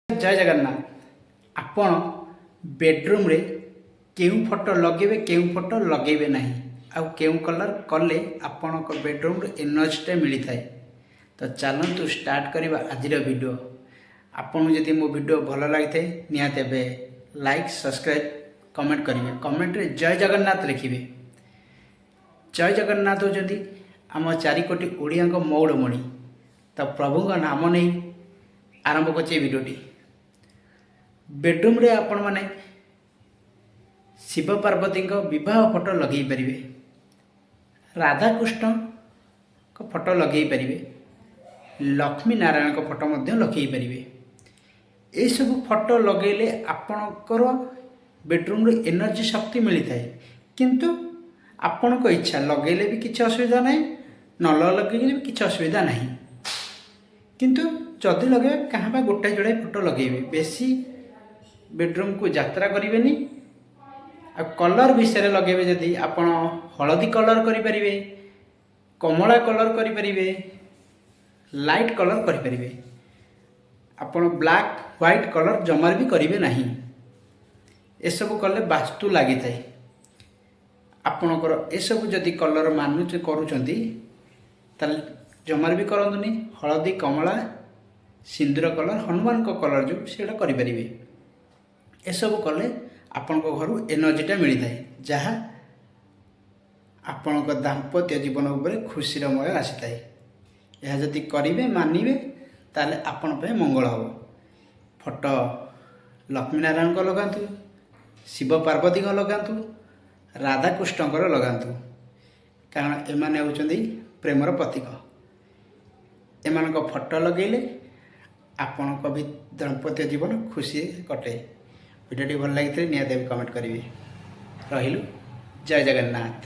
जय जगन्नाथ। आपण बेडरूम रे केउ फोटो लगेबे केउ फोटो लगेबे नहीं आ केउ कलर कले आपण को बेडरूम रे एनर्जी मिली थाए। तो चलतु स्टार्ट करवा आज वीडियो। आपन जदि मो वीडियो भल लगी थे निहाते बे लाइक सब्सक्राइब कमेंट करेंगे। कमेंट रे जय जगन्नाथ लिखिए। जय जगन्नाथ होती आम 4 कोटी ओडिया को मौड़मणि। तो प्रभु का नाम नहीं आरंभ कर वीडियोटी। बेडरूम रे आपण माने शिव पार्वती विवाह फोटो लगे पारे, राधाकृष्ण को फोटो लगे पारे, लक्ष्मी नारायण को फोटो लगे पारे। ये सब फोटो लगेले आपणकर बेडरूम रे एनर्जी शक्ति मिली थाए। किंतु आपण को इच्छा लगेले भी किसी असुविधा नहीं, न लगे भी किसी असुविधा नहीं। किंतु जदि लगे कहाँ गोटे जोड़े फोटो लगे बेसी बेडरूम को यात्रा करें। आ कलर विषय लगे जदि आपण हलदी कलर करें, कमला कलर करें, लाइट कलर करें। आपण ब्लैक व्हाइट कलर जमार भी करेंगे नहीं। ये सब कले वास्तु लगी थाए। आपणकर ये सब जदि कलर मानुच करुँच जमार भी करतुनि। हलदी कमला सिंदूर कलर हनुमान को कलर जो सेटा करें। ये सब कले आपण घर एनर्जीटा मिली थाए, जहाँ आपण दाम्पत्य जीवन उपर खुशीरमय आसी थाए। यह जदि करेंगे मानिबे ताले आपण पे मंगल हम। फोटो लक्ष्मी नारायण को लगातु, शिव पार्वती को लगातु, राधाकृष्ण को लगातु, कारण एमाने होउचंदी प्रेमर प्रतीक। एमान को फोटो लगेले आपण को भी दाम्पत्य जीवन खुशी कटे। वीडियो भल लगी निहाती कमेंट करेंगे। रहिलु जय जगन्नाथ।